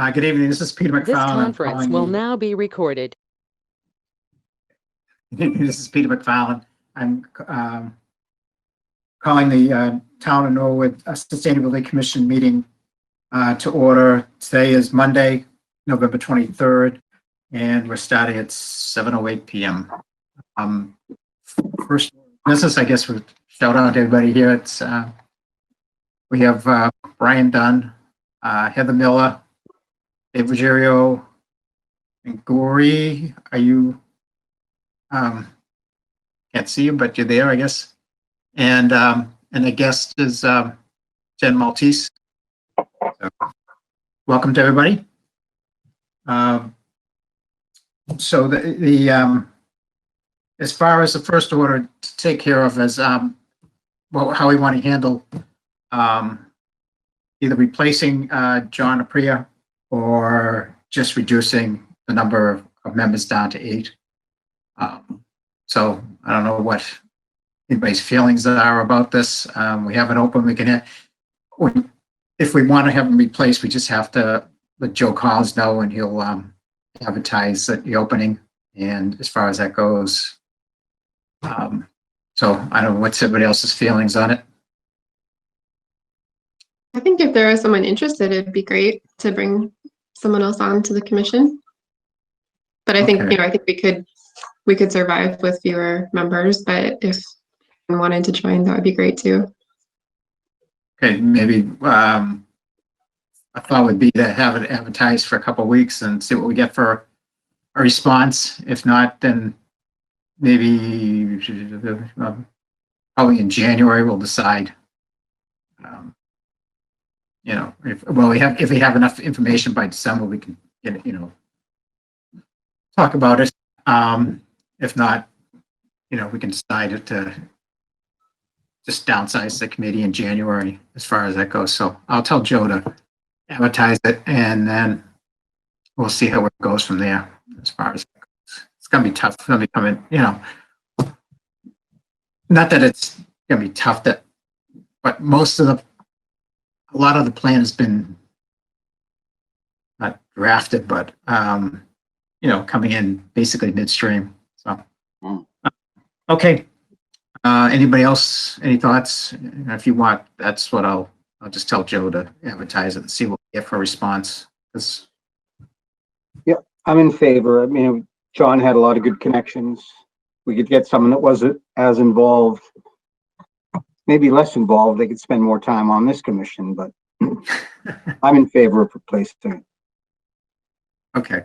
Good evening. This is Peter McFarland. This conference will now be recorded. This is Peter McFarland. I'm calling the Town of Norwood Sustainability Commission meeting to order. Today is Monday, November 23rd, and we're starting at 7:08 p.m. First business, I guess, we'll shout out to everybody here. It's we have Brian Dunn, Heather Miller, Dave Ruggiero, and Gory. Are you? Can't see you, but you're there, I guess. And the guest is Jen Maltese. So, welcome to everybody. So the as far as the first order to take care of is well, how we want to handle either replacing John Apria or just reducing the number of members down to 8. So I don't know what anybody's feelings are about this. We have it open. We can, if we want to have them replaced, we just have to let Joe Collins know, and he'll advertise at the opening. And as far as that goes, so I don't know what's everybody else's feelings on it. I think if there is someone interested, it'd be great to bring someone else on to the commission. But I think, I think we could survive with fewer members, but if someone wanted to join, that would be great too. Okay, maybe a thought would be to have it advertised for a couple of weeks and see what we get for a response. If not, then maybe probably in January we'll decide. You know, if we have enough information by December, we can get it, talk about it. If not, we can decide to just downsize the committee in January as far as that goes. So I'll tell Joe to advertise it, and then we'll see how it goes from there. As far as that goes. It's gonna be tough. It's gonna be coming, not that it's gonna be tough, but a lot of the plan has been not drafted, but coming in basically midstream. So, okay. Anybody else? Any thoughts? If you want, that's what I'll just tell Joe to advertise it and see what we get for a response. Yeah, I'm in favor. I mean, John had a lot of good connections. We could get someone that wasn't as involved, maybe less involved. They could spend more time on this commission, but I'm in favor of replacing it. Okay.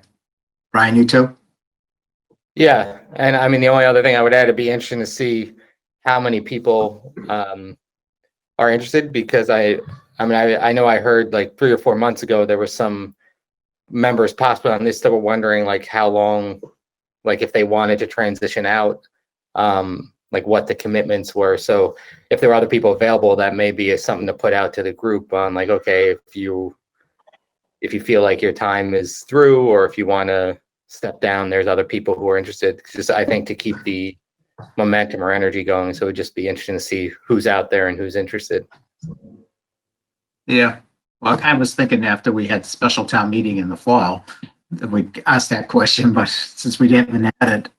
Brian, you too? Yeah, and I mean, the only other thing I would add, it'd be interesting to see how many people are interested, because I know I heard like 3 or 4 months ago there was some members possibly on this that were wondering like how long, like if they wanted to transition out, like what the commitments were. So if there are other people available, that maybe is something to put out to the group on, like, okay, if you feel like your time is through, or if you want to step down, there's other people who are interested. Just, I think, to keep the momentum or energy going. So it'd just be interesting to see who's out there and who's interested. Yeah. Well, I was thinking after we had special town meeting in the fall that we'd ask that question, but since we haven't had it,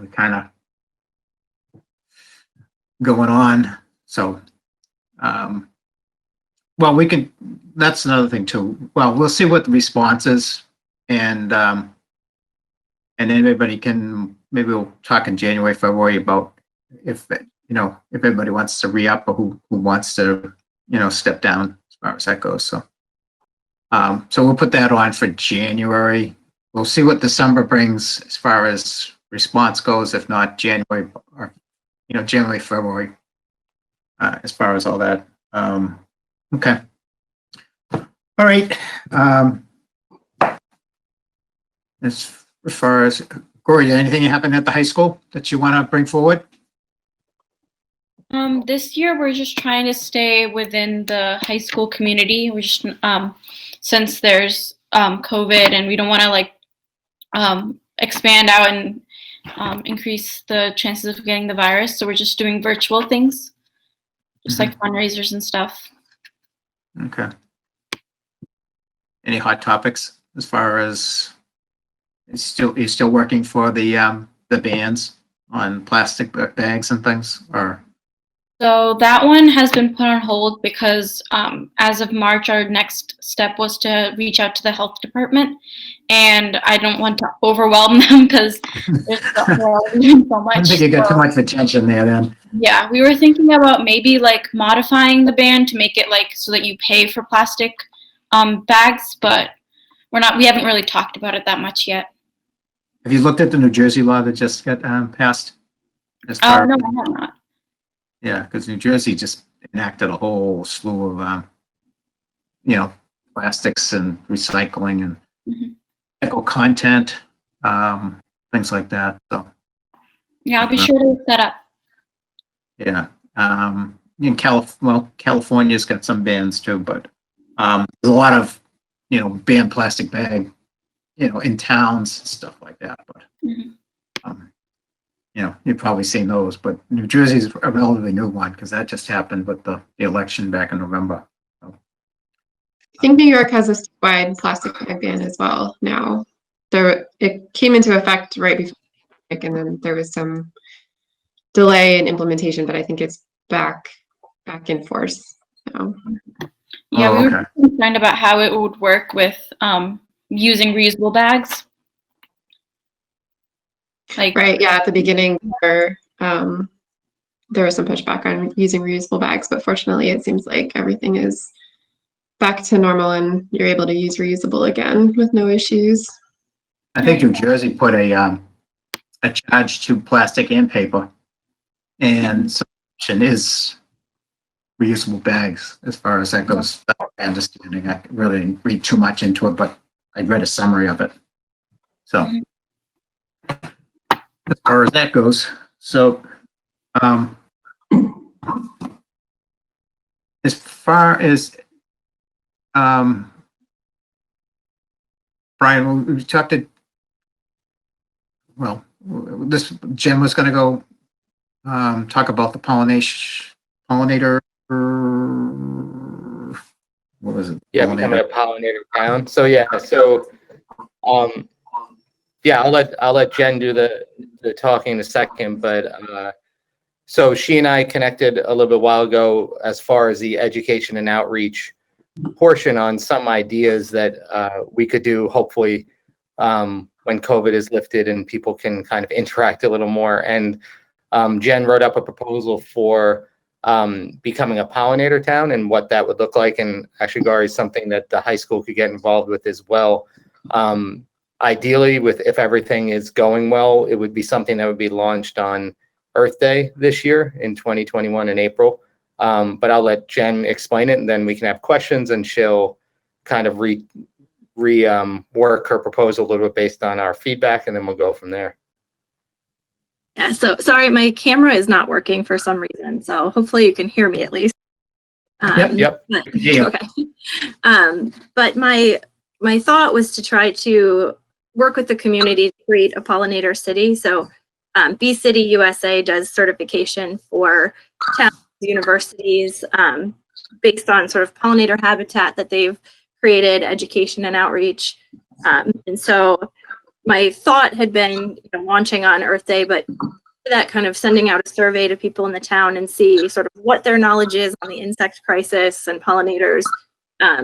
we kind of going on. So, well, we can, that's another thing too. Well, we'll see what the response is, and everybody can, maybe we'll talk in January, February about if everybody wants to re-up, or who wants to, step down as far as that goes. So, so we'll put that on for January. We'll see what December brings as far as response goes. If not, January, or, January, February, as far as all that. Okay. All right. As far as Gory, anything happened at the high school that you want to bring forward? This year we're just trying to stay within the high school community. We're just since there's COVID, and we don't want to expand out and increase the chances of getting the virus. So we're just doing virtual things, just like fundraisers and stuff. Okay. any hot topics as far as you're still working for the bans on plastic bags and things, or? So that one has been put on hold because as of March, our next step was to reach out to the health department, and I don't want to overwhelm them because there's doing so much. I don't think you got too So, much attention there then. yeah, we were thinking about maybe like modifying the ban to make it like so that you pay for plastic bags, but we haven't really talked about it that much yet. Have you looked at the New Jersey law that just got passed? As Oh, far, no, I have not. yeah, because New Jersey just enacted a whole slew of, you know, plastics and recycling and Mhm. eco content, things like that. So, Yeah, I'll be sure to look that up. yeah. In California's got some bans too, but there's a lot of, you know, banned plastic bag, you know, in towns and stuff like that. But, Mhm. you know, you've probably seen those, but New Jersey's a relatively new one because that just happened with the election back in November. I think New York has a statewide plastic bag ban as well now. It came into effect right before, and then there was some delay in implementation, but I think it's back in force now. Yeah, Oh, we okay. were concerned about how it would work with using reusable bags. Like, Right, yeah, at the beginning there was some pushback on using reusable bags, but fortunately it seems like everything is back to normal and you're able to use reusable again with no issues. I think New Jersey put a charge to plastic and paper, and so option is reusable bags as far as that goes. That's my understanding. I really didn't read too much into it, but I read a summary of it. So Mhm. as far as that goes, so as far as Brian, we talked to, well, this Jen was going to go talk about the pollinator. What was it? Yeah, becoming a pollinator town. So yeah, yeah, I'll let Jen do the talking in a second, but so she and I connected a little bit while ago as far as the education and outreach portion on some ideas that we could do hopefully when COVID is lifted and people can kind of interact a little more. And Jen wrote up a proposal for becoming a pollinator town and what that would look like. And actually, Gary, is something that the high school could get involved with as well. Ideally, if everything is going well, it would be something that would be launched on Earth Day this year in 2021 in April. But I'll let Jen explain it and then we can have questions and she'll kind of work her proposal a little bit based on our feedback and then we'll go from there. Yeah, so sorry, my camera is not working for some reason, so hopefully you can hear me at least. Yep. But, Yeah. okay. But my thought was to try to work with the community to create a pollinator city. So Bee City USA does certification for towns, universities, based on sort of pollinator habitat that they've created, education and outreach. And so my thought had been launching on Earth Day, but that kind of sending out a survey to people in the town and see sort of what their knowledge is on the insect crisis and pollinators,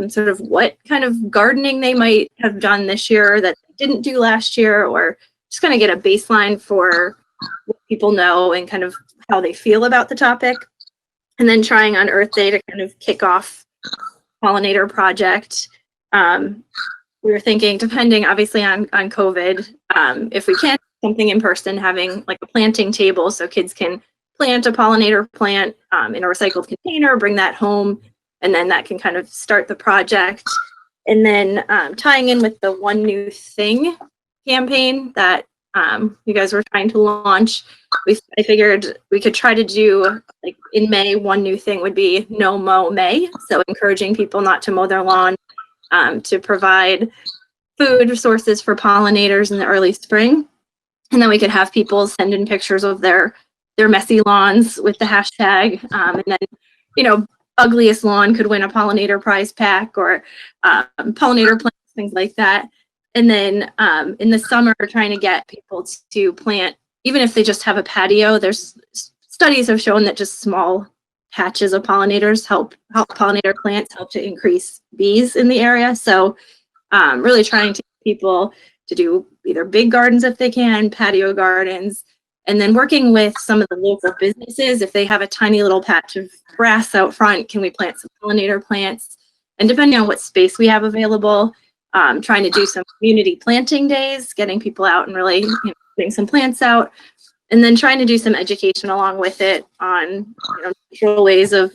sort of what kind of gardening they might have done this year that they didn't do last year, or just kind of get a baseline for what people know and kind of how they feel about the topic. And then trying on Earth Day to kind of kick off pollinator project. We were thinking, depending obviously on COVID, if we can't do something in person, having like a planting table so kids can plant a pollinator plant in a recycled container, bring that home, and then that can kind of start the project. And then tying in with the One New Thing campaign that you guys were trying to launch, I figured we could try to do, like in May, One New Thing would be No Mow May. So encouraging people not to mow their lawn, to provide food sources for pollinators in the early spring. And then we could have people send in pictures of their messy lawns with the hashtag. And then, ugliest lawn could win a pollinator prize pack, or pollinator plants, things like that. And then in the summer, trying to get people to plant, even if they just have a patio. There's studies have shown that just small patches of pollinators help pollinator plants help to increase bees in the area. So really trying to get people to do either big gardens if they can, patio gardens, and then working with some of the local businesses. If they have a tiny little patch of grass out front, can we plant some pollinator plants? And depending on what space we have available, trying to do some community planting days, getting people out and really putting some plants out, and then trying to do some education along with it on natural ways of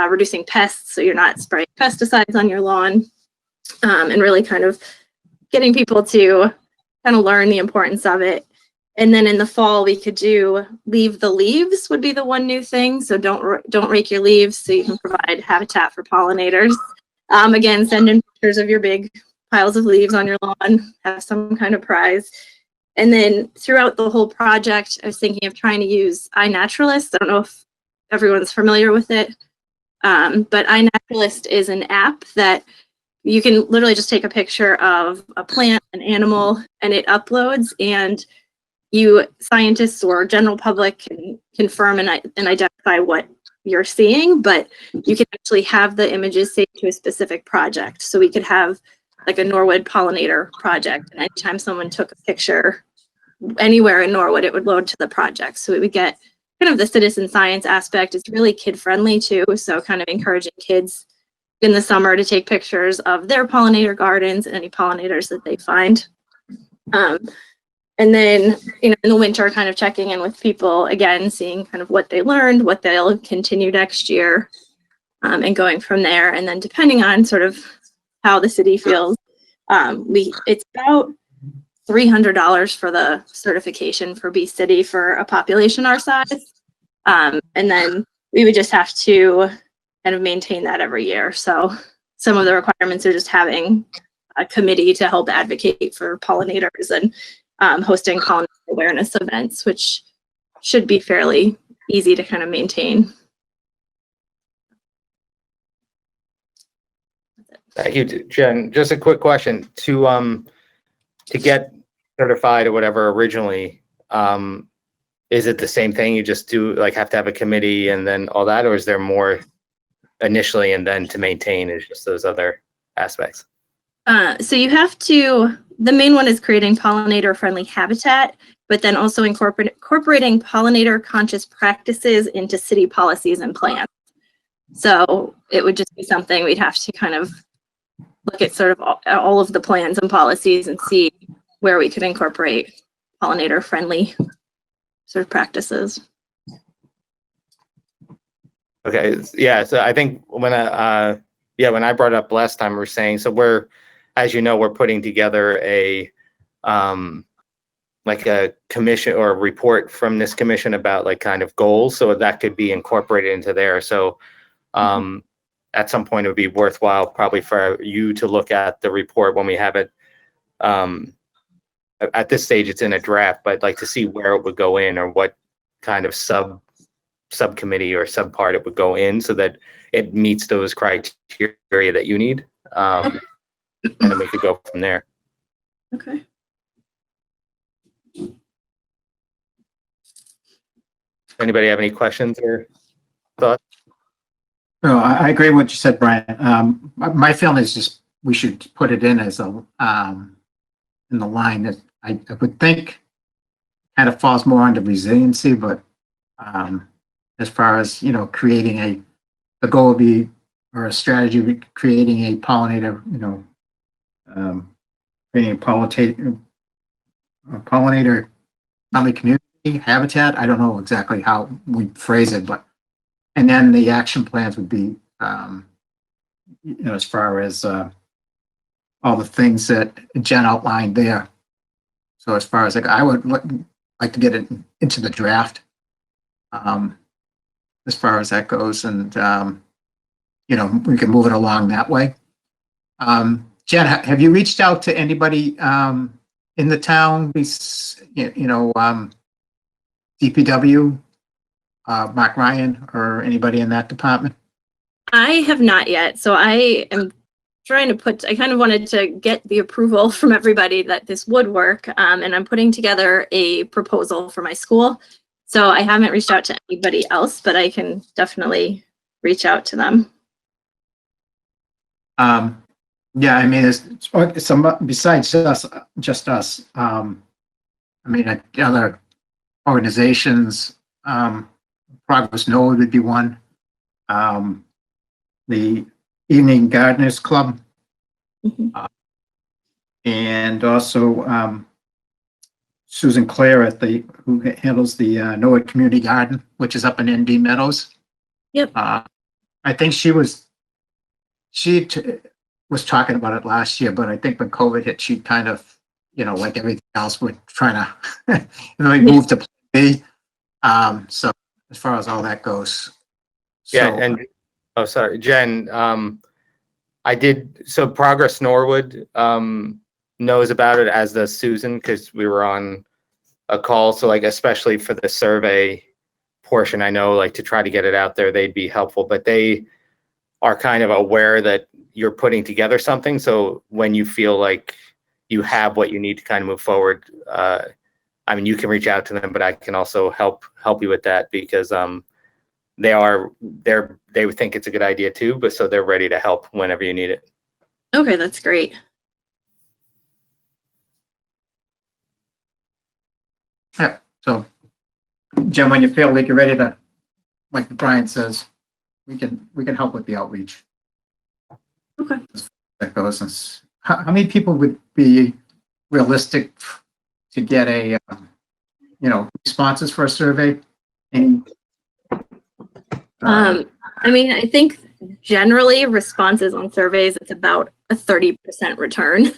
reducing pests, so you're not spraying pesticides on your lawn, and really kind of getting people to kind of learn the importance of it. And then in the fall, we could do leave the leaves would be the one new thing. So don't rake your leaves, so you can provide habitat for pollinators. Again, send in pictures of your big piles of leaves on your lawn, have some kind of prize. And then throughout the whole project, I was thinking of trying to use iNaturalist. I don't know if everyone's familiar with it, but iNaturalist is an app that you can literally just take a picture of a plant, an animal, and it uploads, and you scientists or general public can confirm and identify what you're seeing, but you can actually have the images saved to a specific project. So we could have like a Norwood pollinator project, and anytime someone took a picture anywhere in Norwood, it would load to the project. So we would get kind of the citizen science aspect. It's really kid friendly too, so kind of encouraging kids in the summer to take pictures of their pollinator gardens and any pollinators that they find. And then, in the winter, kind of checking in with people again, seeing kind of what they learned, what they'll continue next year, and going from there. And then depending on sort of how the city feels, it's about $300 for the certification for Bee City for a population our size. And then we would just have to kind of maintain that every year. So some of the requirements are just having a committee to help advocate for pollinators and hosting pollinator awareness events, which should be fairly easy to kind of maintain. Thank you, Jen. Just a quick question to get certified or whatever originally. Is it the same thing? You just do like have to have a committee and then all that, or is there more initially and then to maintain is just those other aspects? So you have to, the main one is creating pollinator friendly habitat, but then also incorporating pollinator conscious practices into city policies and plans. So it would just be something we'd have to kind of look at sort of all of the plans and policies and see where we could incorporate pollinator friendly sort of practices. Okay, yeah, so I think when I brought it up last time, we were saying, so we're, as you know, we're putting together a like a commission or a report from this commission about like kind of goals, so that could be incorporated into there. So at some point it would be worthwhile probably for you to look at the report when we have it. At this stage it's in a draft, but like to see where it would go in or what kind of subcommittee or subpart it would go in so that it meets those criteria that you need. And then we could go from there. Okay. Anybody have any questions or thoughts? No, I agree with what you said, Brian. My feeling is just we should put it in as a in the line that I would think kind of falls more under resiliency, but as far as creating the goal would be or a strategy would be creating a pollinator, creating a pollinator friendly community habitat. I don't know exactly how we phrase it, but and then the action plans would be, as far as all the things that Jen outlined there. So as far as I would like to get it into the draft, as far as that goes, and we can move it along that way. Jen, have you reached out to anybody in the town? DPW, Mark Ryan, or anybody in that department? I have not yet, so I am trying to I kind of wanted to get the approval from everybody that this would work, and I'm putting together a proposal for my school. So I haven't reached out to anybody else, but I can definitely reach out to them. Yeah, I mean, it's some, besides us, just us, I mean, other organizations, Progress Norwood would be one. The Evening Gardeners Club, Mhm. and also, Susan Clare who handles the, Norwood Community Garden, which is up in ND Meadows. Yep. I think she was talking about it last year, but I think when COVID hit, she kind of, like everything else, we're trying to move to Plan B. So as far as all that goes. Yeah, So, and oh, sorry, Jen. So Progress Norwood knows about it, as does Susan, because we were on a call. So like, especially for the survey portion, I know, like, to try to get it out there, they'd be helpful, but they are kind of aware that you're putting together something. So when you feel like you have what you need to kind of move forward, I mean, you can reach out to them, but I can also help you with that, because they would think it's a good idea too, but so they're ready to help whenever you need it. Okay, that's great. yeah, so Jen, when you feel like you're ready to, like Brian says, we can help with the outreach. Okay. That goes. How many people would be realistic to get responses for a survey? And, I mean, I think generally responses on surveys, it's about a 30% return,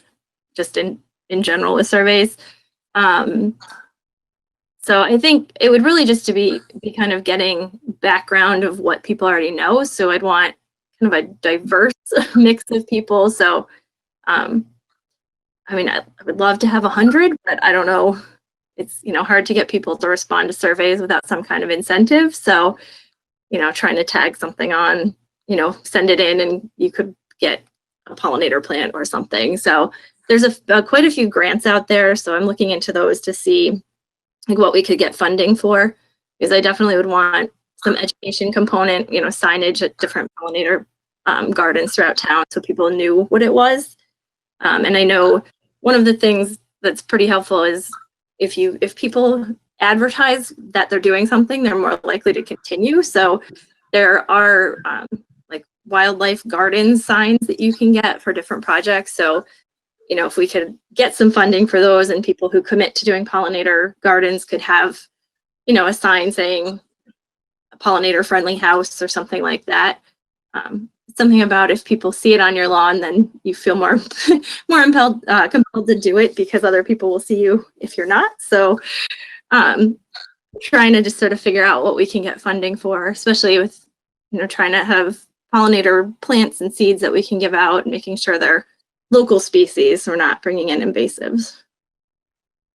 just in general with surveys. So I think it would really just to be kind of getting background of what people already know. So I'd want kind of a diverse mix of people. So, I mean, I would love to have 100, but I don't know. It's, hard to get people to respond to surveys without some kind of incentive. So, trying to tag something on, send it in and you could get a pollinator plant or something. So there's quite a few grants out there. So I'm looking into those to see like what we could get funding for, because I definitely would want some education component, signage at different pollinator gardens throughout town so people knew what it was. And I know one of the things that's pretty helpful is if people advertise that they're doing something, they're more likely to continue. So there are like wildlife gardens signs that you can get for different projects. So, if we could get some funding for those, and people who commit to doing pollinator gardens could have, a sign saying a pollinator friendly house or something like that. Something about if people see it on your lawn, then you feel more compelled to do it, because other people will see you if you're not. So trying to just sort of figure out what we can get funding for, especially with, trying to have pollinator plants and seeds that we can give out, and making sure they're local species. We're not bringing in invasives.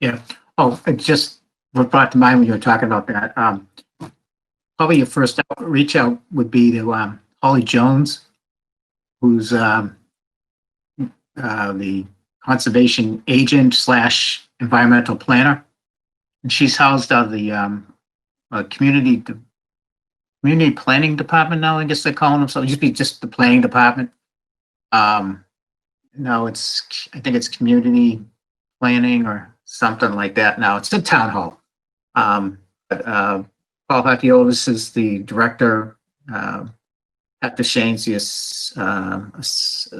Yeah. Oh, it just what brought to mind when you were talking about that. Probably your first reach out would be to Holly Jones, who's the conservation agent / environmental planner, and she's housed out of the community planning department now. I guess they're calling them. So it used to be just the planning department. No, I think it's community planning or something like that. Now it's a town hall. But Paul Hakiotis is the director. Pat Deshane's the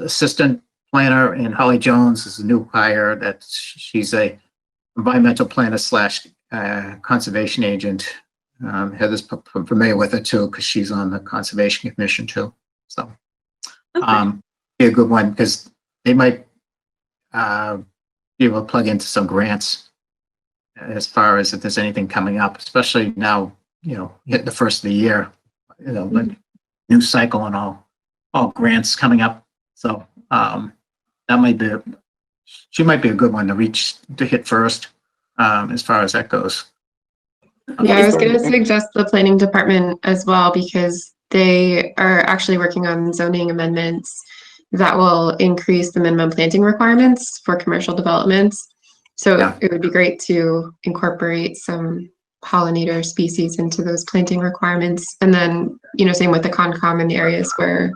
assistant planner, and Holly Jones is a new hire. She's a environmental planner / conservation agent. Heather's familiar with her too, because she's on the Conservation Commission too. So, Okay. be a good one, because they might be able to plug into some grants as far as if there's anything coming up, especially now, hit the first of the year, like new cycle and all grants coming up. So she might be a good one to hit first, as far as that goes. Yeah, I was going to suggest the planning department as well, because they are actually working on zoning amendments that will increase the minimum planting requirements for commercial developments. So Yeah. it would be great to incorporate some pollinator species into those planting requirements. And then, same with the Concom in the areas where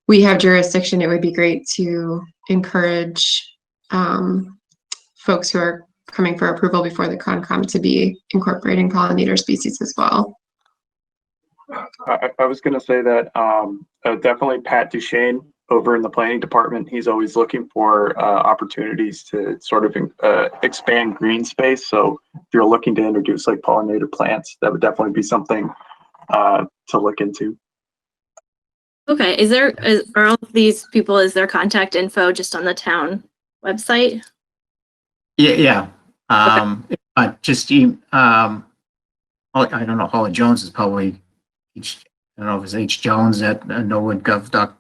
we have jurisdiction, it would be great to encourage folks who are coming for approval before the Concom to be incorporating pollinator species as well. I was going to say that definitely Pat Duchesne over in the planning department, he's always looking for opportunities to sort of expand green space. So if you're looking to introduce like pollinator plants, that would definitely be something to look into. Okay, are all of these people, is their contact info just on the town website? Yeah. Just, I don't know, Holly Jones is probably, I don't know if it's H Jones at norwoodgov.ma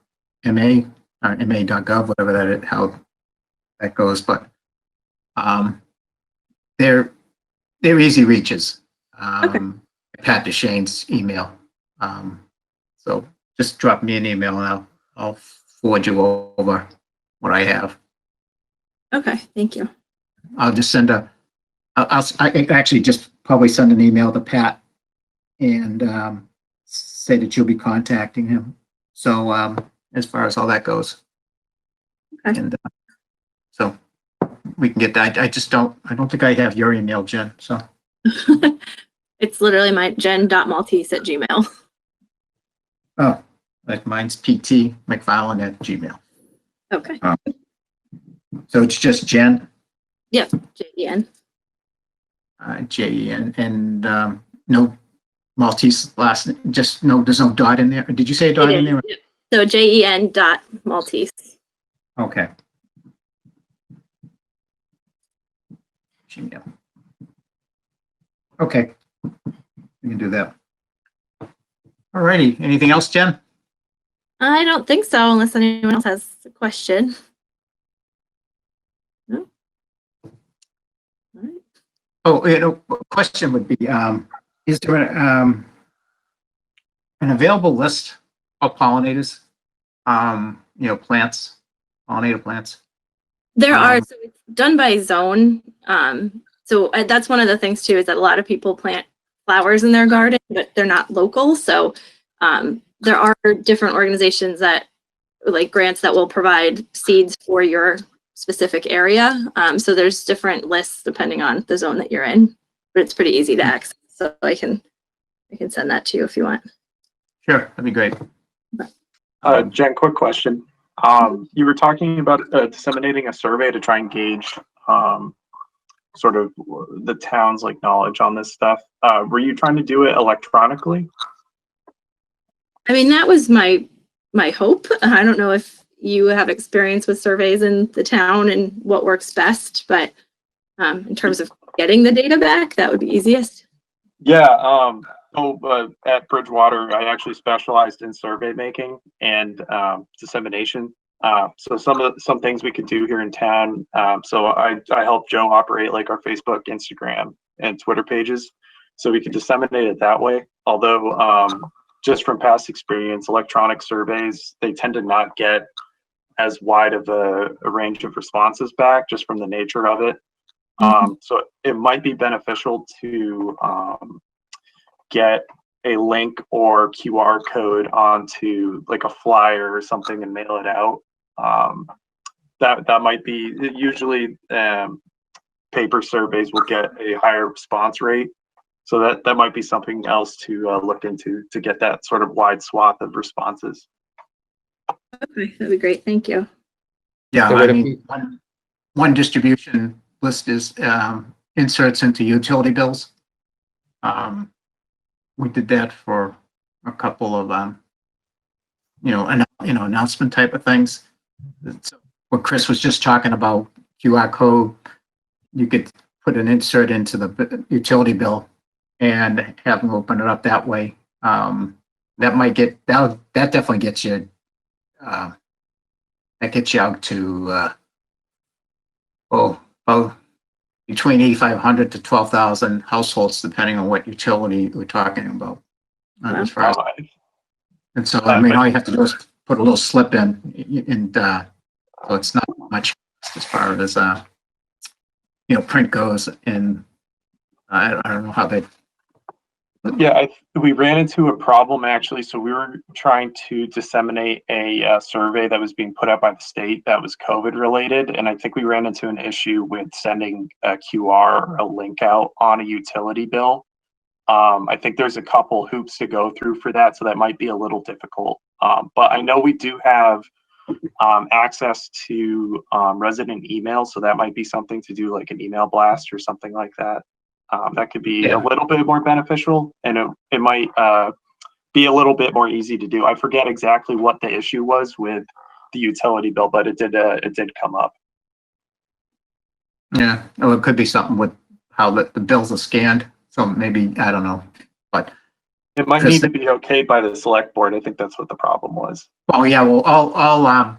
or ma.gov, whatever how that goes, but they're easy reaches. Pat Duchesne's email. So just drop me an email and I'll forward you over what I have. Okay, thank you. I'll just send I actually just probably send an email to Pat and say that you'll be contacting him. So as far as all that goes. Okay. And so we can get that. I don't think I have your email, Jen, so. It's literally my jen.maltese@gmail. Oh, like mine's PT McFarlane at Gmail. Okay. So it's just Jen, Yep, JEN. Jen, and no Maltese last name, just no, there's no dot in there. Did you say a dot in there? Yep. So JEN.Maltese. Okay. Gmail. Okay. We can do that. All righty. Anything else, Jen? I don't think so, unless anyone else has a question. No? All right. Oh, a question would be, is there an available list of pollinators? Plants, pollinator plants? There are, so it's done by zone. So that's one of the things too, is that a lot of people plant flowers in their garden, but they're not local. So there are different organizations that, like grants that will provide seeds for your specific area. So there's different lists depending on the zone that you're in, but it's pretty easy to access. So I can send that to you if you want. Sure, that'd be great. Jen, quick question. You were talking about disseminating a survey to try and gauge sort of the town's like knowledge on this stuff. Were you trying to do it electronically? I mean, that was my hope. I don't know if you have experience with surveys in the town and what works best, but in terms of getting the data back, that would be easiest. Yeah. At Bridgewater, I actually specialized in survey making and dissemination. So some things we could do here in town. So I helped Joe operate like our Facebook, Instagram, and Twitter pages, so we could disseminate it that way. Although just from past experience, electronic surveys, they tend to not get as wide of a range of responses back just from the nature of it. So it might be beneficial to get a link or QR code onto like a flyer or something and mail it out. That might be, usually paper surveys will get a higher response rate. So that might be something else to look into to get that sort of wide swath of responses. Okay, that'd be great. Thank you. Yeah, So I would it mean, one distribution list is inserts into utility bills. We did that for a couple of announcement type of things. So what Chris was just talking about, QR code, you could put an insert into the utility bill and have them open it up that way. That might get, that definitely gets you, that gets you out to, between 8,500 to 12,000 households, depending on what utility we're talking about. As far as, And so, I mean, all you have to do is put a little slip in and, so it's not much as far as, print goes, and I don't know how they, Yeah, we ran into a problem actually. So we were trying to disseminate a survey that was being put out by the state that was COVID related. And I think we ran into an issue with sending a QR or a link out on a utility bill. I think there's a couple hoops to go through for that. So that might be a little difficult. But I know we do have access to resident email. So that might be something to do, like an email blast or something like that. That could be a little bit more beneficial, and it might be a little bit more easy to do. I forget exactly what the issue was with the utility bill, but it did come up. yeah, oh, it could be something with how the bills are scanned. So maybe, I don't know, but, It might need to be okayed by the select board. I think that's what the problem was. well, yeah, well, all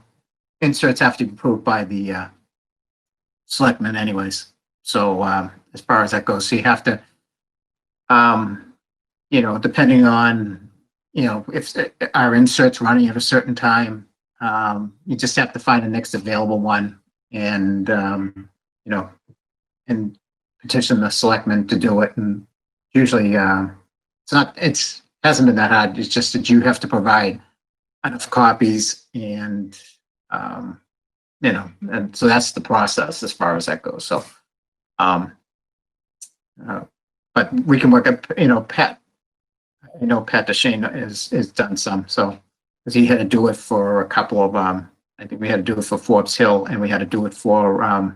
inserts have to be approved by the selectmen anyways. So, as far as that goes, so you have to, depending on, if our insert's running at a certain time, you just have to find the next available one and, and petition the selectmen to do it. And usually, it hasn't been that hard. It's just that you have to provide enough copies and, and so that's the process as far as that goes. So, but we can work up, Pat, Pat DeShane is done some, so, because he had to do it for a couple of, I think we had to do it for Forbes Hill, and we had to do it for,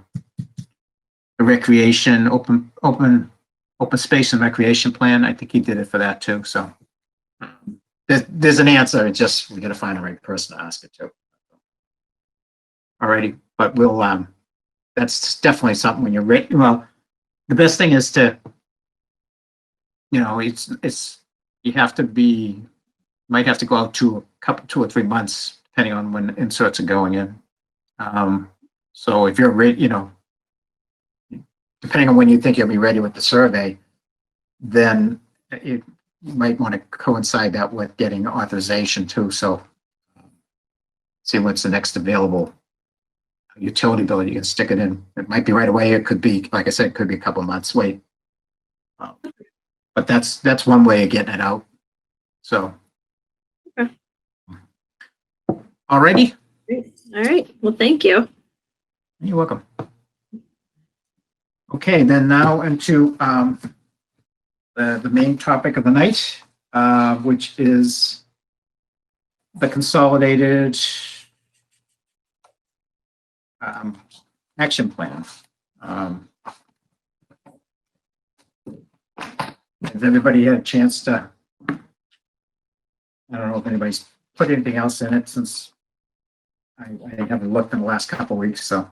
the recreation, open space and recreation plan. I think he did it for that too, so. There's an answer, it's just, we gotta find the right person to ask it to. Alrighty, but we'll, that's definitely something when you're ready. Well, the best thing is to, you have to be, might have to go out to 2 or 3 months, depending on when inserts are going in. So if you're ready, depending on when you think you'll be ready with the survey, then you might want to coincide that with getting authorization too. So see what's the next available utility bill you can stick it in. It might be right away. It could be, like I said, it could be a couple months wait. But that's one way of getting it out. So. Okay. Alrighty. All right. Well, thank you. You're welcome. Okay, then now into the main topic of the night, which is the consolidated action plan. Has everybody had a chance to, I don't know if anybody's put anything else in it since I haven't looked in the last couple of weeks, so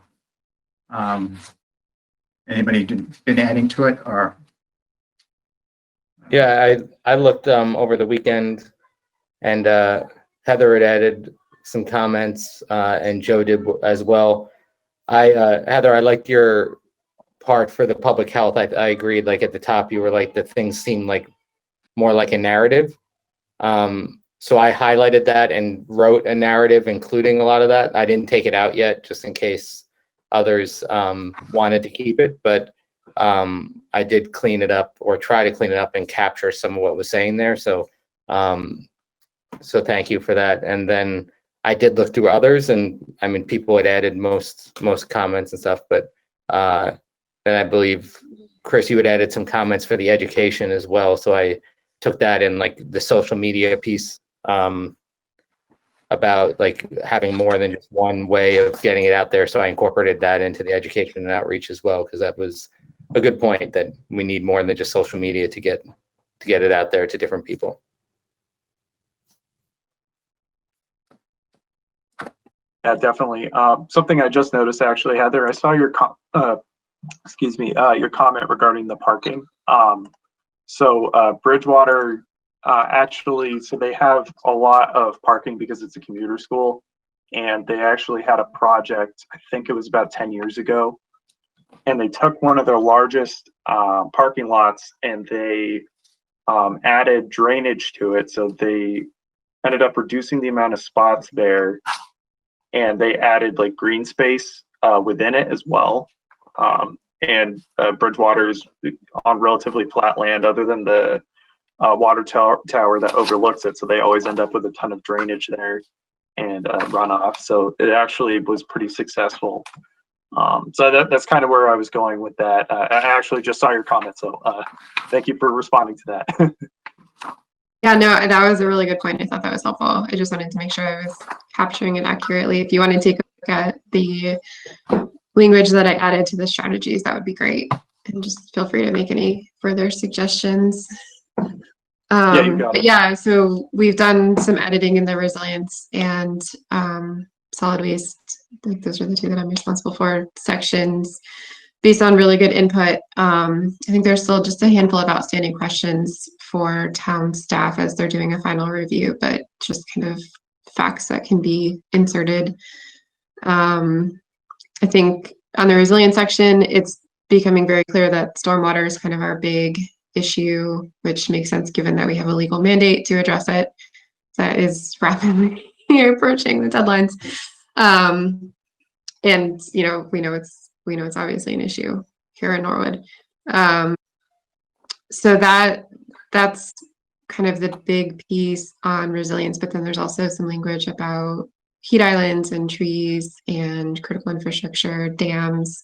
anybody been adding to it or? Yeah, I looked over the weekend, and Heather had added some comments, and Joe did as well. Heather, I liked your part for the public health. I agreed, like at the top, you were like, the things seem like more like a narrative. So I highlighted that and wrote a narrative, including a lot of that. I didn't take it out yet, just in case others wanted to keep it, but I did clean it up, or try to clean it up and capture some of what was saying there. So, so thank you for that. And then I did look through others, and I mean, people had added most comments and stuff, but then I believe, Chris, you had added some comments for the education as well. So I took that in, like the social media piece, about like having more than just one way of getting it out there. So I incorporated that into the education and outreach as well, because that was a good point, that we need more than just social media to get it out there to different people. Yeah, definitely. Something I just noticed, actually, Heather, I saw your your comment regarding the parking. So Bridgewater, actually, so they have a lot of parking because it's a commuter school, and they actually had a project, I think it was about 10 years ago, and they took one of their largest parking lots and they added drainage to it. So they ended up reducing the amount of spots there, and they added like green space within it as well. And Bridgewater is on relatively flat land other than the water tower that overlooks it. So they always end up with a ton of drainage there and runoff. So it actually was pretty successful. So that's kind of where I was going with that. I actually just saw your comment. So thank you for responding to that. Yeah, no, that was a really good point. I thought that was helpful. I just wanted to make sure I was capturing it accurately. If you want to take a look at the language that I added to the strategies, that would be great. And just feel free to make any further suggestions. Yeah, you got it. But yeah, so we've done some editing in the resilience and solid waste. I think those are the two that I'm responsible for sections based on really good input. I think there's still just a handful of outstanding questions for town staff as they're doing a final review, but just kind of facts that can be inserted. I think on the resilience section, it's becoming very clear that stormwater is kind of our big issue, which makes sense given that we have a legal mandate to address it. That is rapidly approaching the deadlines. And we know it's obviously an issue here in Norwood. So that's kind of the big piece on resilience, but then there's also some language about heat islands and trees and critical infrastructure, dams.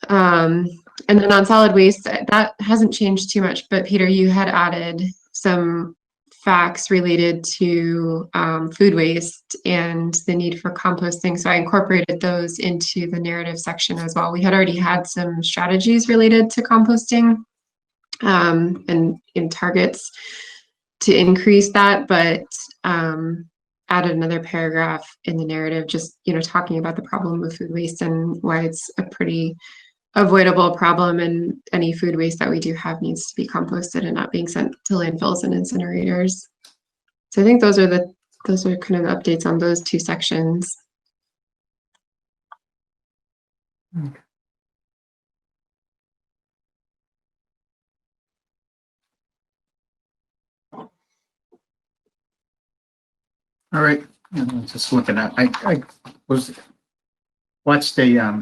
And then on solid waste, that hasn't changed too much, but Peter, you had added some facts related to food waste and the need for composting. So I incorporated those into the narrative section as well. We had already had some strategies related to composting and in targets to increase that, but added another paragraph in the narrative, just, talking about the problem of food waste and why it's a pretty avoidable problem, and any food waste that we do have needs to be composted and not being sent to landfills and incinerators. So I think those are kind of updates on those two sections. All right, and I'm just looking at, I watched a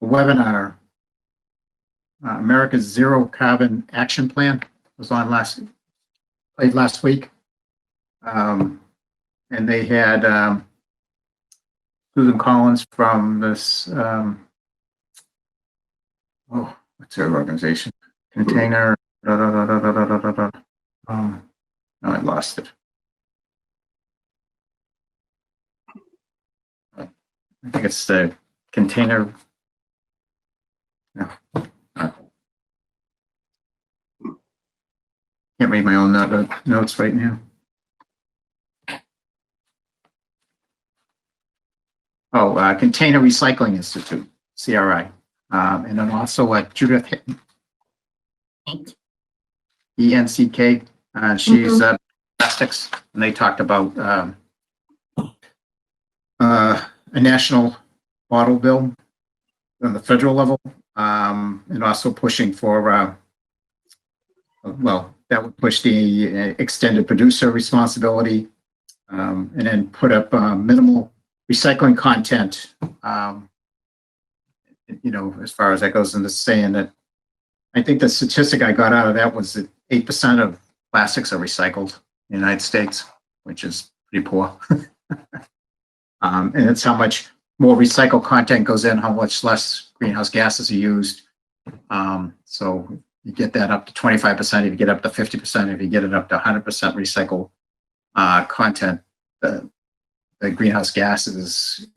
webinar, America's Zero Carbon Action Plan was on last week. And they had Susan Collins from this, what's their organization? Container, no, I lost it. I think it's the container. No. Can't read my own notes right now. Container Recycling Institute, CRI. And then also Judith ENCK. She's plastics, and they talked about a national bottle bill on the federal level, and also pushing for, that would push the extended producer responsibility, and then put up minimal recycling content, as far as that goes, into saying that I think the statistic I got out of that was that 8% of plastics are recycled in the United States, which is pretty poor. And it's how much more recycled content goes in, how much less greenhouse gases are used. So you get that up to 25%, if you get up to 50%, if you get it up to 100% recycled content, the greenhouse gases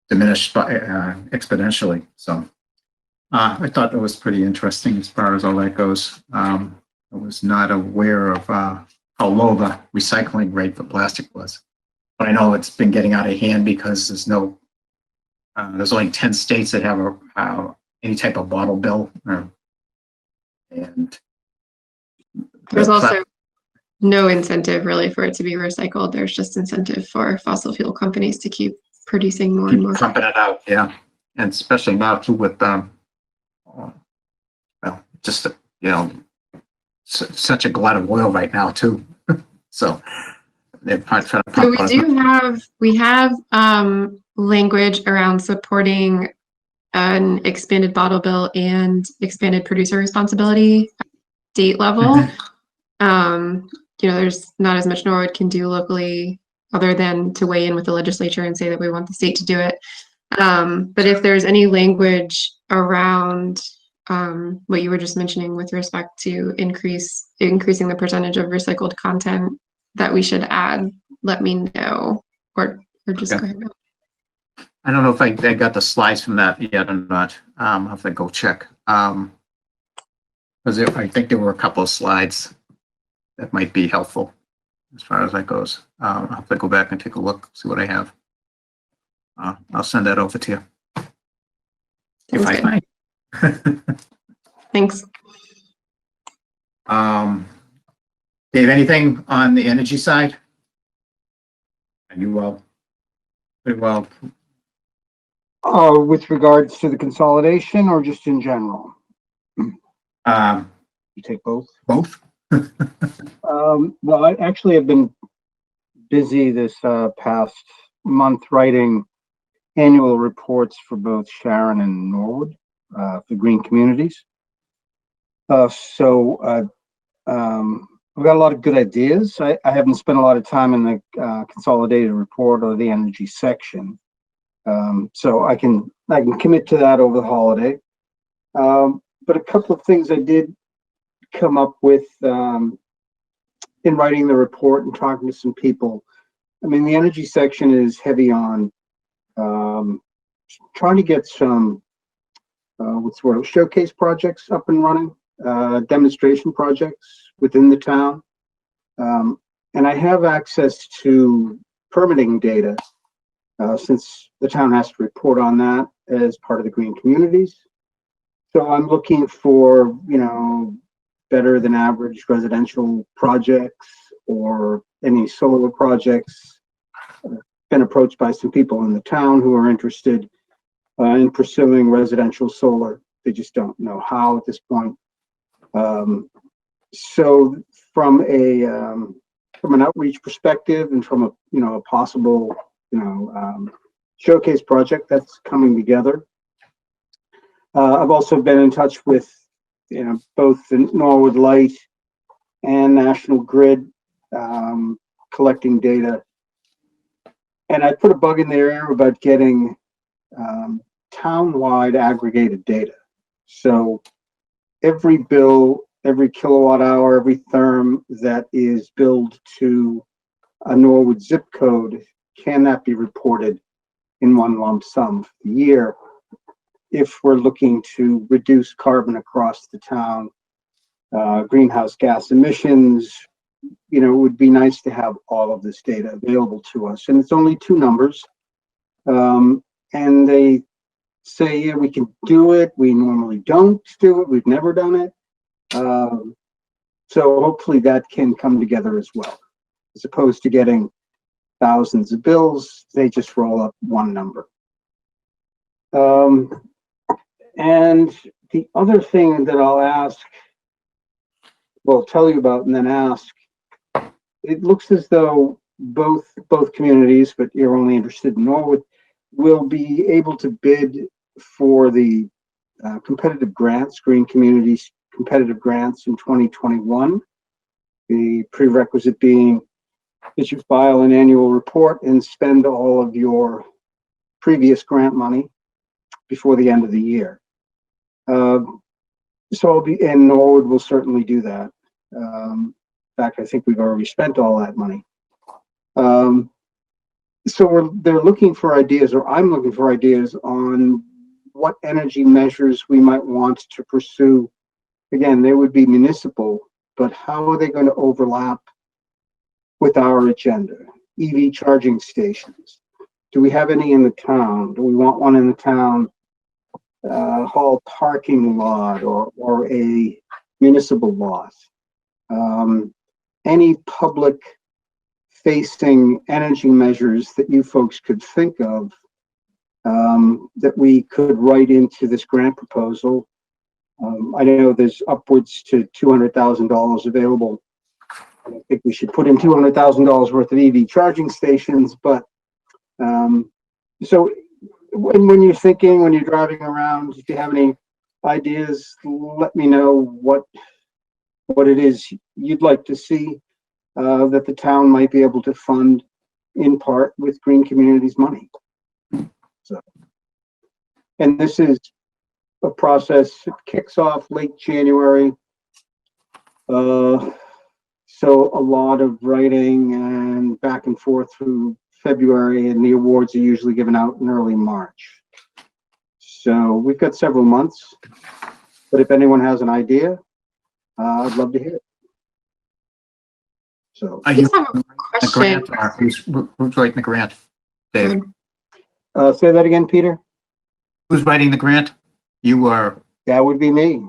diminished by, exponentially. So I thought that was pretty interesting as far as all that goes. I was not aware of how low the recycling rate for plastic was. But I know it's been getting out of hand because there's only 10 states that have any type of bottle bill. And there's also no incentive really for it to be recycled. There's just incentive for fossil fuel companies to keep producing more and more. Pumping it out, yeah. And especially now too with, such a glut of oil right now too. So they're trying to So pump out. we have language around supporting an expanded bottle bill and expanded producer responsibility at state level. There's not as much Norwood can do locally other than to weigh in with the legislature and say that we want the state to do it. But if there's any language around what you were just mentioning with respect to increasing the percentage of recycled content that we should add, let me know, or just Okay. go ahead. I don't know if I got the slides from that yet or not. I'll have to go check. Because I think there were a couple of slides that might be helpful as far as that goes. I'll have to go back and take a look, see what I have. I'll send that over to you. If Sounds I good. find. Thanks. Dave, anything on the energy side? Are you pretty well? With regards to the consolidation or just in general? You take both? Both? Well, I actually have been busy this past month writing annual reports for both Sharon and Norwood, for green communities. So we've got a lot of good ideas. I haven't spent a lot of time in the consolidated report or the energy section. So I can commit to that over the holiday. But a couple of things I did come up with in writing the report and talking to some people. I mean, the energy section is heavy on trying to get some showcase projects up and running, demonstration projects within the town. And I have access to permitting data since the town has to report on that as part of the green communities. So I'm looking for, better than average residential projects or any solar projects. Been approached by some people in the town who are interested in pursuing residential solar. They just don't know how at this point. So from an outreach perspective and from a possible showcase project that's coming together. I've also been in touch with both the Norwood Light and National Grid, collecting data. And I put a bug in their ear about getting town-wide aggregated data. So every bill, every kilowatt hour, every therm that is billed to a Norwood zip code, can that be reported in one lump sum for the year if we're looking to reduce carbon across the town, greenhouse gas emissions? It would be nice to have all of this data available to us. And it's only two numbers. And they say, yeah, we can do it. We normally don't do it. We've never done it. So hopefully that can come together as well. As opposed to getting thousands of bills, they just roll up one number. And the other thing that I'll tell you about and then ask, it looks as though both communities, but you're only interested in Norwood, will be able to bid for the competitive grants, Green Communities competitive grants in 2021. The prerequisite being that you file an annual report and spend all of your previous grant money before the end of the year. So Norwood will certainly do that. In fact, I think we've already spent all that money. So they're looking for ideas, or I'm looking for ideas on what energy measures we might want to pursue. Again, they would be municipal, but how are they going to overlap with our agenda? EV charging stations. Do we have any in the town? Do we want one in the town hall parking lot or a municipal lot? Any public facing energy measures that you folks could think of that we could write into this grant proposal. I know there's upwards to $200,000 available I don't think we should put in $200,000 worth of EV charging stations, but so when you're thinking, when you're driving around, if you have any ideas, let me know what it is you'd like to see that the town might be able to fund in part with Green Communities money. So, and this is a process that kicks off late January. So a lot of writing and back and forth through February, and the awards are usually given out in early March. So we've got several months, but if anyone has an idea, I'd love to hear it. So Are I you just have a the question. grant, or who's writing the grant? Dave, say that again, Peter. who's writing the grant? You are, That would be me.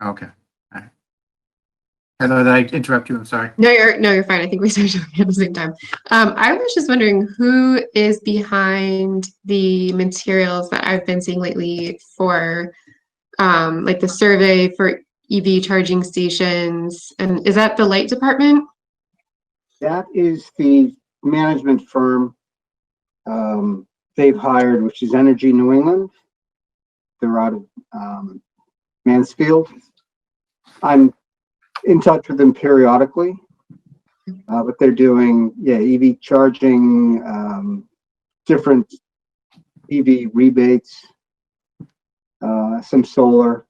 okay. All right. Heather, did I interrupt you? I'm sorry. No, you're fine. I think we started talking at the same time. I was just wondering who is behind the materials that I've been seeing lately for like the survey for EV charging stations, and is that the light department? That is the management firm they've hired, which is Energy New England. They're out of Mansfield. I'm in touch with them periodically, but they're doing, EV charging, different EV rebates, some solar,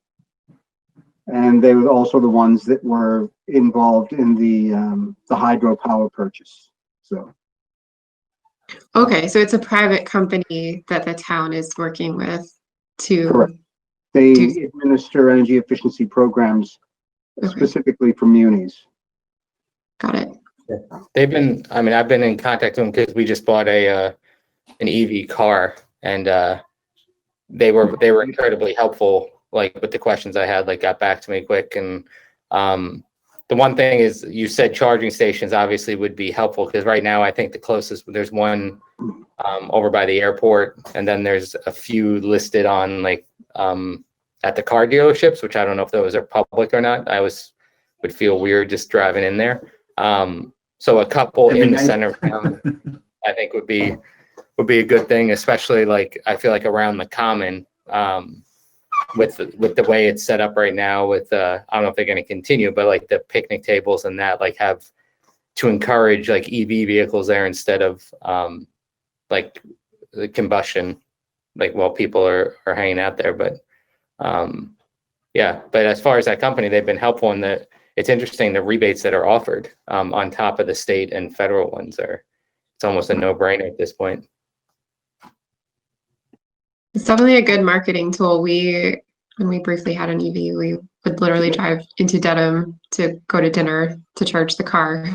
and they were also the ones that were involved in the hydropower purchase. So. Okay, so it's a private company that the town is working with to. Correct. They administer energy efficiency programs specifically for munis. Got it. They've been, I mean, I've been in contact with them because we just bought an EV car, and they were incredibly helpful, like with the questions I had, like got back to me quick. And the one thing is, you said charging stations obviously would be helpful, because right now I think the closest, there's one over by the airport, and then there's a few listed on like at the car dealerships, which I don't know if those are public or not. Would feel weird just driving in there. So a couple in the center of town, I think would be a good thing, especially like I feel like around the common, with the way it's set up right now. With I don't know if they're going to continue, but like the picnic tables and that, like have to encourage like EV vehicles there instead of like the combustion, like while people are hanging out there. But but as far as that company, they've been helpful in that. It's interesting, the rebates that are offered on top of the state and federal ones it's almost a no-brainer at this point. It's definitely a good marketing tool. When we briefly had an EV, we would literally drive into Dedham to go to dinner to charge the car.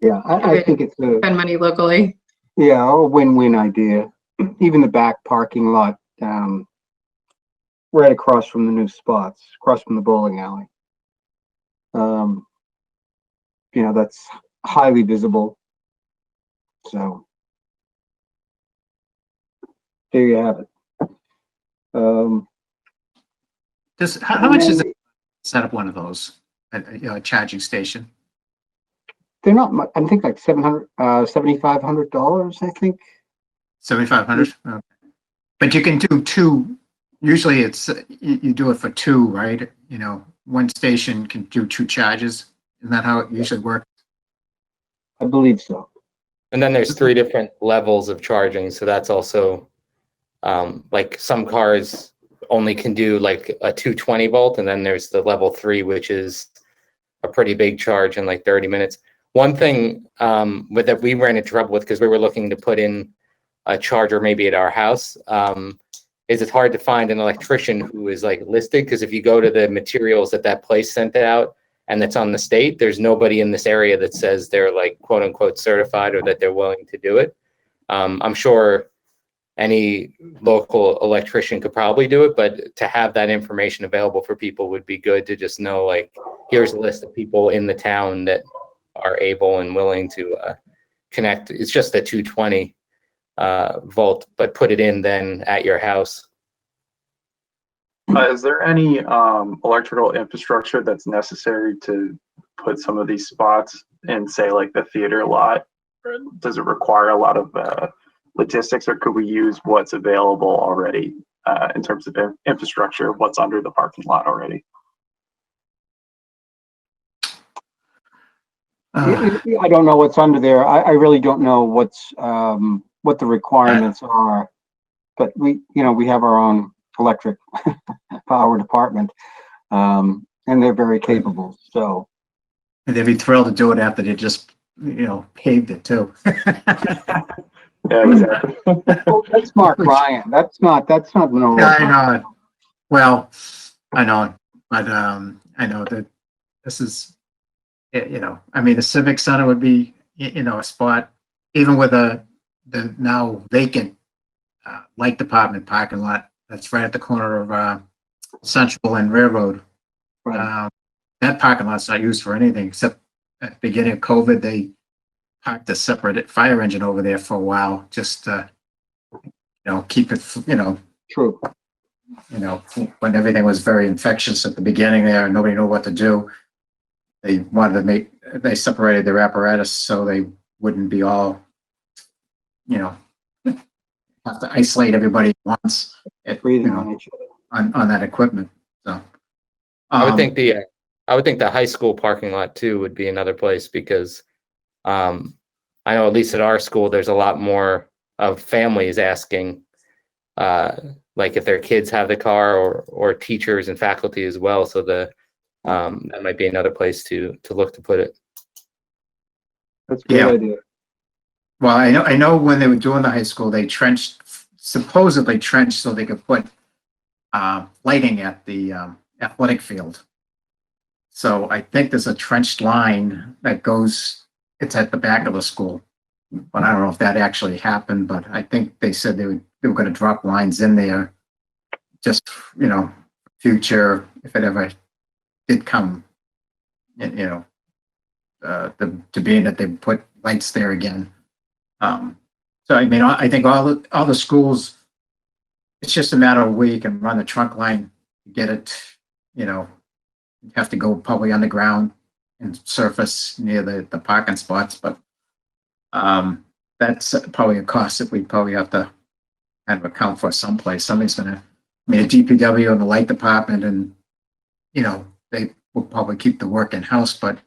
Yeah, I think it's spend money locally. a win-win idea. Even the back parking lot, right across from the new spots, across from the bowling alley. That's highly visible. So there you have it. How much is it to set up one of those, a charging station? They're not much. I think like $7,500, I think. 7,500. Okay. But you can do two. Usually, it's you do it for two, right? One station can do two charges. Isn't that how it usually works? I believe so. And then there's 3 different levels of charging, so that's also like some cars only can do like a 220 volt, and then there's the level 3, which is a pretty big charge in like 30 minutes. One thing that we ran into trouble with, because we were looking to put in a charger maybe at our house, is it's hard to find an electrician who is like listed, because if you go to the materials that place sent out and that's on the state, there's nobody in this area that says they're like quote unquote certified or that they're willing to do it. I'm sure any local electrician could probably do it, but to have that information available for people would be good, to just know, like, here's a list of people in the town that are able and willing to connect. It's just a 220 volt, but put it in then at your house. Is there any electrical infrastructure that's necessary to put some of these spots in, say, like the theater lot? Does it require a lot of logistics, or could we use what's available already in terms of infrastructure, what's under the parking lot already? I don't know what's under there. I really don't know what's what the requirements are, but we have our own electric power department, and they're very capable. So they'd be thrilled to do it after they just, paved it too. Yeah, exactly. well, that's Mark Ryan. That's not no. Yeah, I know. Well, I know, but I know that this is, I mean, the Civic Center would be, a spot, even with the now vacant light department parking lot that's right at the corner of Central and Railroad. Right. That parking lot's not used for anything except at the beginning of COVID, they parked a separate fire engine over there for a while, just keep it, True. when everything was very infectious at the beginning there, and nobody knew what to do. They wanted to they separated their apparatus so they wouldn't be all, have to isolate everybody at once. Breathing on each other. On that equipment. So I would think the high school parking lot too would be another place, because I know at least at our school there's a lot more of families asking like if their kids have the car, or teachers and faculty as well. So that might be another place to look to put it. That's a good idea. Well, I know when they were doing the high school, they supposedly trenched so they could put lighting at the athletic field. So I think there's a trenched line that goes, it's at the back of the school. But I don't know if that actually happened, but I think they said they were going to drop lines in there just, future, if it ever did come, to being that they put lights there again. So I mean, I think all the schools, it's just a matter of where you can run the trunk line, get it, you have to go probably underground and surface near the parking spots, but that's probably a cost that we probably have to kind of account for someplace. Somebody's gonna, the DPW and the light department, and they will probably keep the work in house, but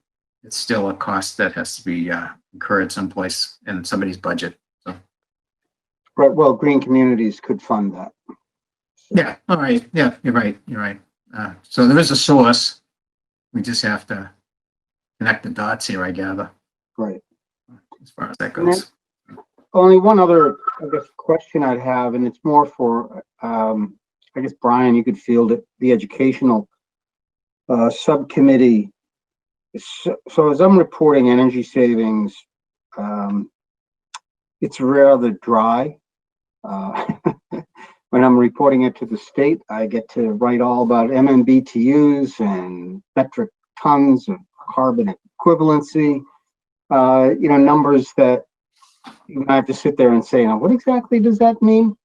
it's still a cost that has to be incurred someplace in somebody's budget. So. Right. Well, green communities could fund that. Yeah. All right. Yeah, you're right. So there is a source. We just have to connect the dots here, I gather. Right. As far as that goes. Only one other, question I'd have, and it's more for, Brian, you could field it, the educational subcommittee. So as I'm reporting energy savings, it's rather dry. When I'm reporting it to the state, I get to write all about MMBTUs and metric tons of carbon equivalency, numbers that I have to sit there and say, now, what exactly does that mean?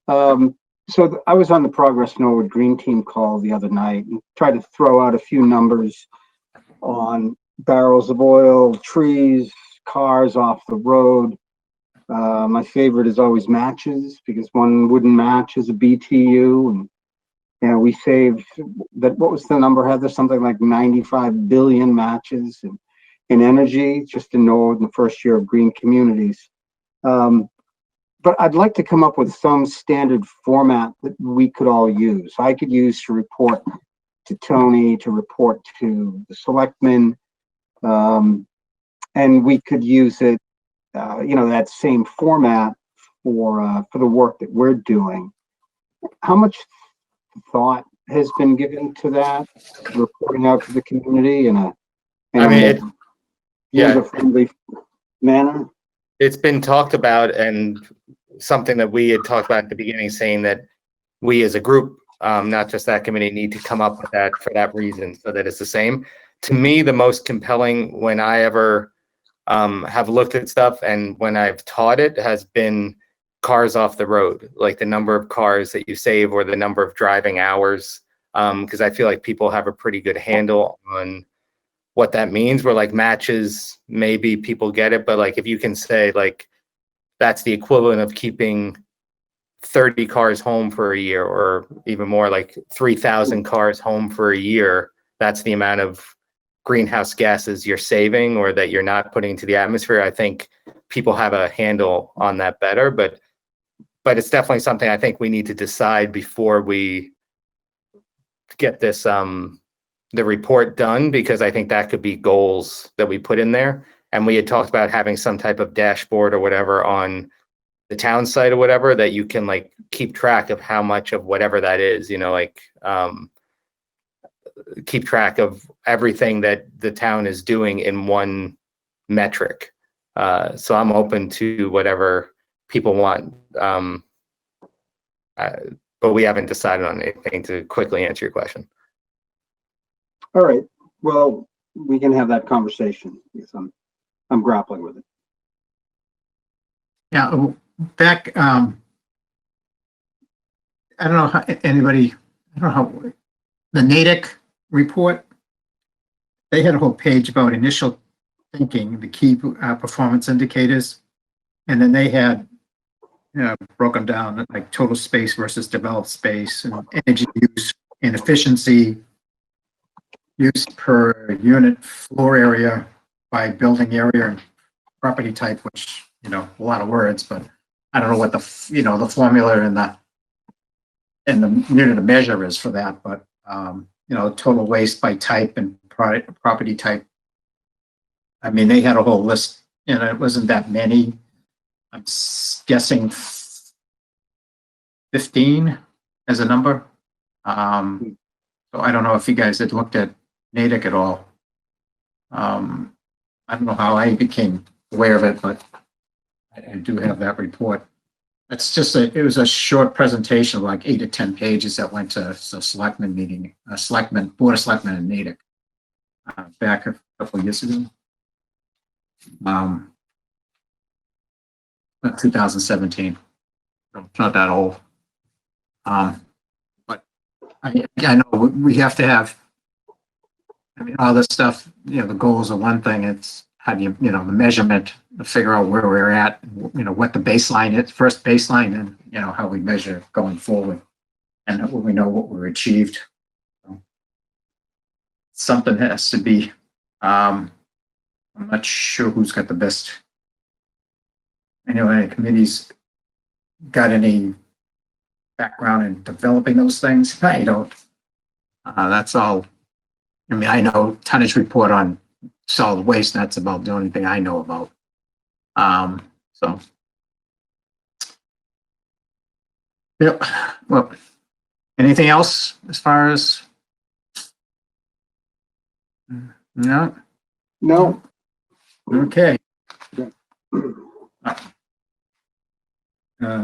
So I was on the Progress Norwood Green Team call the other night and tried to throw out a few numbers on barrels of oil, trees, cars off the road. My favorite is always matches, because one wooden match is a BTU, and we saved that. What was the number, Heather? Something like 95 billion matches in energy just in Norwood in the first year of green communities. But I'd like to come up with some standard format that we could all use. I could use to report to Tony, to report to the selectmen, and we could use it, that same format for the work that we're doing. How much thought has been given to that, reporting out to the community in a user-friendly manner? It's been talked about, and something that we had talked about at the beginning, saying that we as a group, not just that committee, need to come up with that for that reason, so that it's the same. To me, the most compelling when I ever have looked at stuff and when I've taught it has been cars off the road, like the number of cars that you save or the number of driving hours. Because I feel like people have a pretty good handle on what that means, where like matches, maybe people get it, but like if you can say like that's the equivalent of keeping 30 cars home for a year, or even more, like 3,000 cars home for a year, that's the amount of greenhouse gases you're saving or that you're not putting into the atmosphere. I think people have a handle on that better, but it's definitely something I think we need to decide before we get this the report done, because I think that could be goals that we put in there. And we had talked about having some type of dashboard or whatever on the town site or whatever, that you can like keep track of how much of whatever that is, like keep track of everything that the town is doing in one metric. So I'm open to whatever people want. But we haven't decided on anything, to quickly answer your question. All right, well, we can have that conversation, because I'm grappling with it. Yeah, back, I don't know how anybody, I don't know how, the Natick report, they had a whole page about initial thinking, the key performance indicators. And then they had, broken down like total space versus developed space, and energy use and efficiency, use per unit floor area by building area and property type, which, a lot of words, but I don't know what the formula and the unit of measure is for that, but, total waste by type and property type. I mean, they had a whole list, and it wasn't that many. I'm guessing 15 as a number. So I don't know if you guys had looked at Natick at all. I don't know how I became aware of it, but I do have that report. It's just it was a short presentation of like 8 to 10 pages that went to the selectmen meeting, board of selectmen in Natick, back a couple of years ago. 2017. It's not that old. But I know we have to have, all this stuff, the goals are one thing. It's how do the measurement to figure out where we're at, what the baseline is, first baseline, and, how we measure going forward, and we know what we're achieved. So, something has to be, I'm not sure who's got the best. Any committees got any background in developing those things? I don't. That's all. I know tonnage report on solid waste. That's about the only thing I know about. So, yep. Well, anything else as far as? No. No. Okay. I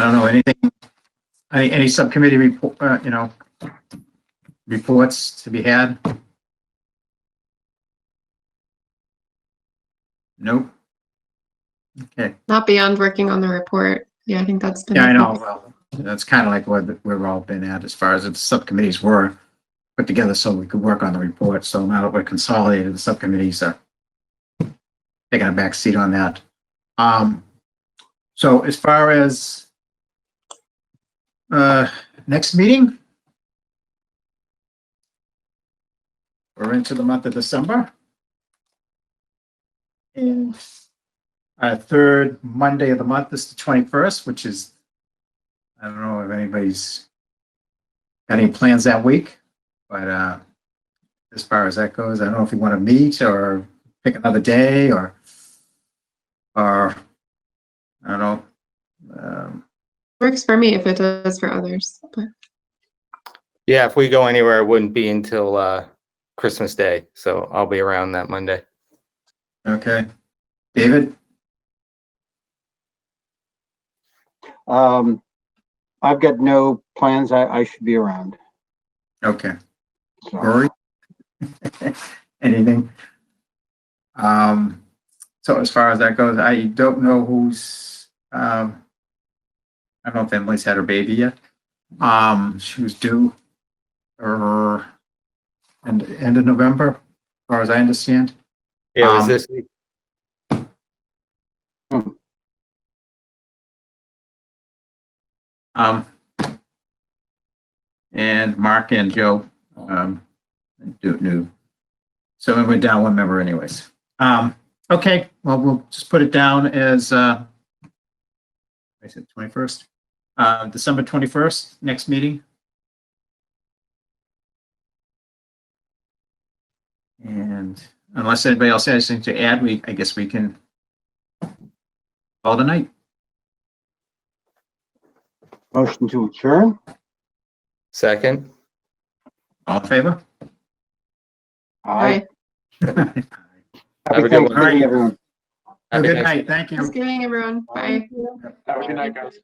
don't know anything. Any subcommittee report? Reports to be had? Nope. Okay. Not beyond working on the report. Yeah, I think that's been. Yeah, I know. Well, that's kind of like what we've all been at as far as the subcommittees were put together so we could work on the report. So now that we're consolidated, the subcommittees are taking a back seat on that. So as far as next meeting, we're into the month of December. And our third Monday of the month is the 21st, which is, I don't know if anybody's got any plans that week, but as far as that goes, I don't know if you want to meet or pick another day or I don't know. Works for me if it does for others. But Yeah, if we go anywhere, it wouldn't be until Christmas Day, so I'll be around that Monday. Okay. David? I've got no plans. I should be around. Okay. So, Rory? Anything? So as far as that goes, I don't know who's, I don't know if Emily's had her baby yet. She was due, or and end of November, as far as I understand. Yeah, it was Um, this week. Um, and Mark and Joe, new. So we went down one member anyways. Okay, well, we'll just put it down as, I said 21st, December 21st, next meeting. And unless anybody else has anything to add, I guess we can call it a night. Motion to adjourn? Second. All in favor? Aye. Have a Happy good one. Thanksgiving, everyone. Have a good Happy night. Thank you. Thanksgiving, everyone. Bye. Have a good night, guys.